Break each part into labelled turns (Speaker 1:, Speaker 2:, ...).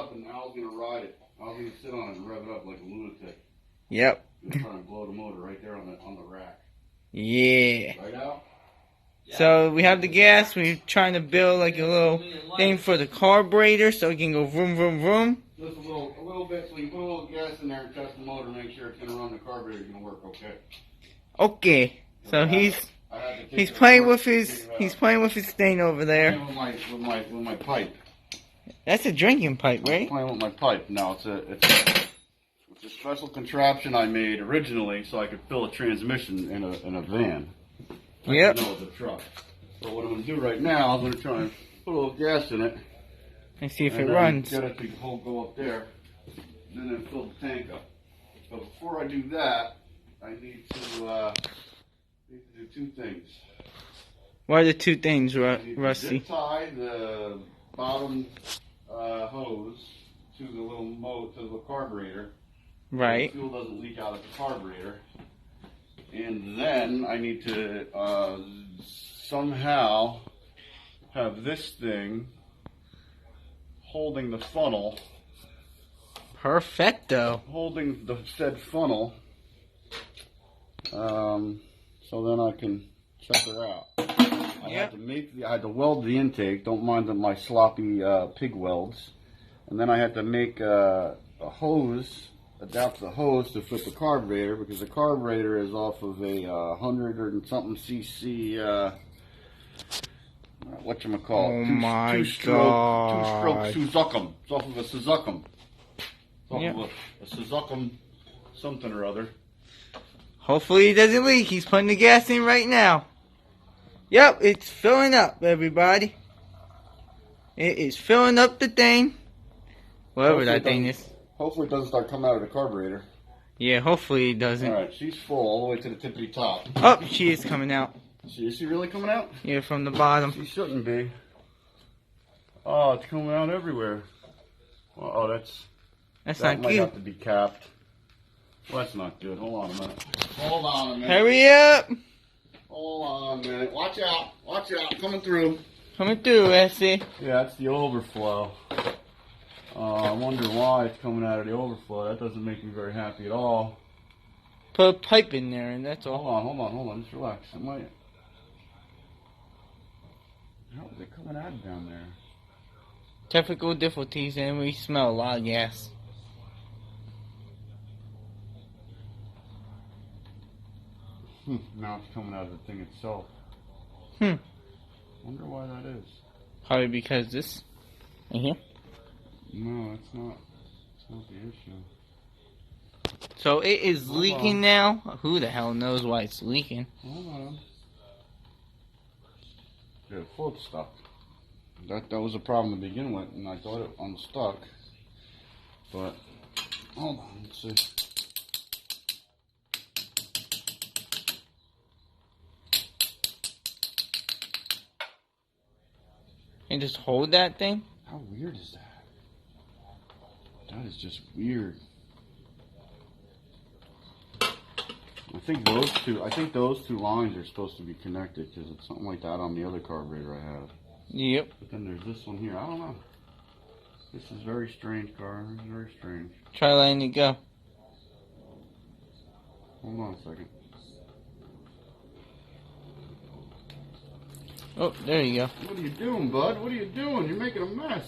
Speaker 1: up and Al's gonna ride it. Al's gonna sit on it and rev it up like a lunatic.
Speaker 2: Yep.
Speaker 1: I'm trying to blow the motor right there on the rack.
Speaker 2: Yeah.
Speaker 1: Right, Al?
Speaker 2: So we have the gas. We're trying to build like a little thing for the carburetor so it can go vroom, vroom, vroom.
Speaker 1: Just a little bit, so you put a little gas in there and test the motor, make sure it's gonna run. The carburetor's gonna work okay.
Speaker 2: Okay. So he's playing with his thing over there.
Speaker 1: With my pipe.
Speaker 2: That's a drinking pipe, right?
Speaker 1: I'm playing with my pipe. No, it's a special contraption I made originally so I could fill a transmission in a van.
Speaker 2: Yep.
Speaker 1: No, it's a truck. So what I'm gonna do right now, I'm gonna try and put a little gas in it.
Speaker 2: And see if it runs.
Speaker 1: Get it to go up there, and then fill the tank up. But before I do that, I need to do two things.
Speaker 2: What are the two things, Rusty?
Speaker 1: Zip tie the bottom hose to the little carburetor.
Speaker 2: Right.
Speaker 1: So the fuel doesn't leak out of the carburetor. And then I need to somehow have this thing holding the funnel.
Speaker 2: Perfecto.
Speaker 1: Holding the said funnel. So then I can check her out. I had to weld the intake. Don't mind my sloppy pig welds. And then I had to make a hose, adapt the hose to fit the carburetor because the carburetor is off of a 100 and something cc. Whatchamacallit?
Speaker 2: Oh my God.
Speaker 1: Two-stroke Suzuki. It's off of a Suzuki. It's off of a Suzuki something or other.
Speaker 2: Hopefully it doesn't leak. He's putting the gas in right now. Yep, it's filling up, everybody. It is filling up the thing. Whatever that thing is.
Speaker 1: Hopefully it doesn't start coming out of the carburetor.
Speaker 2: Yeah, hopefully it doesn't.
Speaker 1: Alright, she's full all the way to the tippity top.
Speaker 2: Oh, she is coming out.
Speaker 1: Is she really coming out?
Speaker 2: Yeah, from the bottom.
Speaker 1: She shouldn't be. Oh, it's coming out everywhere. Oh, that
Speaker 2: not
Speaker 1: might
Speaker 2: cute.
Speaker 1: have to be capped. Well, that's not good. Hold on a minute. Hold on a minute.
Speaker 2: Hurry up.
Speaker 1: Hold on a minute. Watch out. Watch out. Coming through.
Speaker 2: Coming through, Essie.
Speaker 1: Yeah, it's the overflow. I wonder why it's coming out of the overflow. That doesn't make me very happy at all.
Speaker 2: Put a pipe in there and that's all.
Speaker 1: Hold on. Just relax. It might... How is it coming out down there?
Speaker 2: Technical difficulties and we smell a lot of gas.
Speaker 1: Now it's coming out of the thing itself. Wonder why that is.
Speaker 2: Probably because this in here.
Speaker 1: No, it's not. It's not the issue.
Speaker 2: So it is leaking now. Who the hell knows why it's leaking?
Speaker 1: Hold on. Yeah, full stuck. That was a problem to begin with, and I thought it unstuck. But hold on, let's see.
Speaker 2: And just hold that thing?
Speaker 1: How weird is that? That is just weird. I think those two lines are supposed to be connected because it's something like that on the other carburetor I have.
Speaker 2: Yep.
Speaker 1: But then there's this one here. I don't know. This is very strange, car. It's very strange.
Speaker 2: Try letting it go.
Speaker 1: Hold on a second.
Speaker 2: Oh, there you go.
Speaker 1: What are you doing, bud? What are you doing? You're making a mess.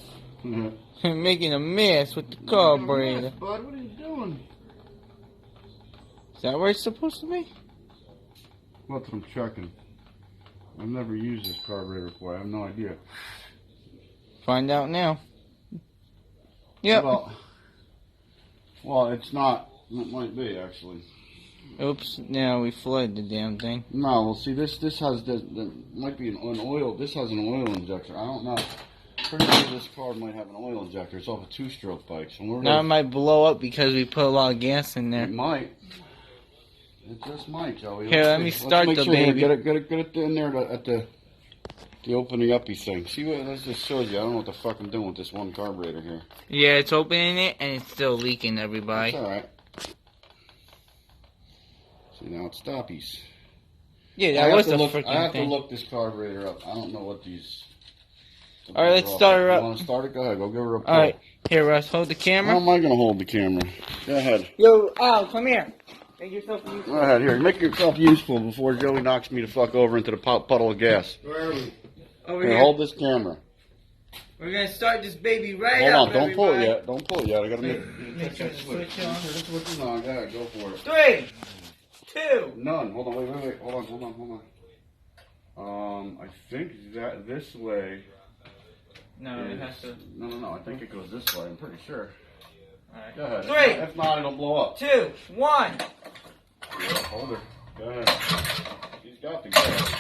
Speaker 2: Making a mess with the carburetor.
Speaker 1: Bud, what are you doing?
Speaker 2: Is that where it's supposed to be?
Speaker 1: That's what I'm checking. I've never used this carburetor before. I have no idea.
Speaker 2: Find out now. Yep.
Speaker 1: Well, it's not. It might be, actually.
Speaker 2: Oops, now we flooded the damn thing.
Speaker 1: No, well, see, this has, might be an oil, this has an oil injector. I don't know. Pretty sure this car might have an oil injector. It's off a two-stroke bike. So
Speaker 2: now it might blow up because we put a lot of gas in there.
Speaker 1: It might. It just might, Joey.
Speaker 2: Here, let me start the baby.
Speaker 1: Get it in there at the opening uppy thing. See what this just shows you. I don't know what the fuck I'm doing with this one carburetor here.
Speaker 2: Yeah, it's opening it and it's still leaking, everybody.
Speaker 1: It's alright. See, now it's stoppies.
Speaker 2: Yeah, that was the freaking thing.
Speaker 1: I have to look this carburetor up. I don't know what these
Speaker 2: All right, let's start her
Speaker 1: You
Speaker 2: up.
Speaker 1: want to start it? Go ahead. Go give her a pull.
Speaker 2: All right, here, Russ, hold the
Speaker 1: How
Speaker 2: camera.
Speaker 1: am I going to hold the camera? Go ahead.
Speaker 2: Yo, Al, come here. Make yourself useful.
Speaker 1: Go ahead. Here, make yourself useful before Joey knocks me the fuck over into the puddle of gas.
Speaker 3: Where are we?
Speaker 2: Over
Speaker 1: Here,
Speaker 2: here.
Speaker 1: hold this camera.
Speaker 2: We're gonna start this baby right
Speaker 1: Hold
Speaker 2: up.
Speaker 1: on. Don't pull it
Speaker 2: everybody.
Speaker 1: yet. Don't pull it yet. I got to
Speaker 2: Make sure the switch on.
Speaker 1: The switch is on. Go ahead. Go for it.
Speaker 2: 3, 2.
Speaker 1: None. Hold on. Wait. Hold on. I think that this way.
Speaker 2: No, it has to.
Speaker 1: No. I think it goes this way. I'm pretty sure.
Speaker 2: All right.
Speaker 1: Go ahead.
Speaker 2: 3,
Speaker 1: If not, it'll blow up.
Speaker 2: 2, 1.
Speaker 1: Yeah, hold her. Go ahead. She's got the gas.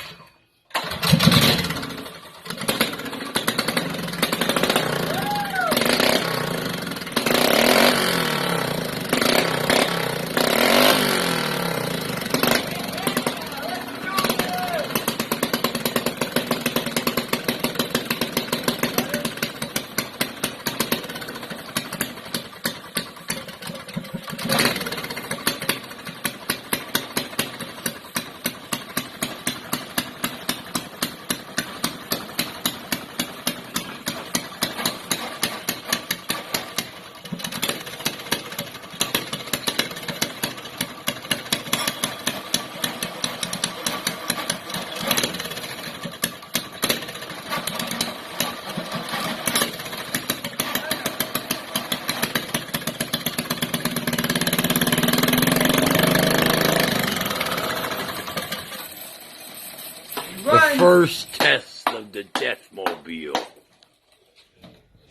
Speaker 2: Run.
Speaker 3: First test of the Deathmobile.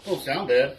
Speaker 1: Don't sound bad.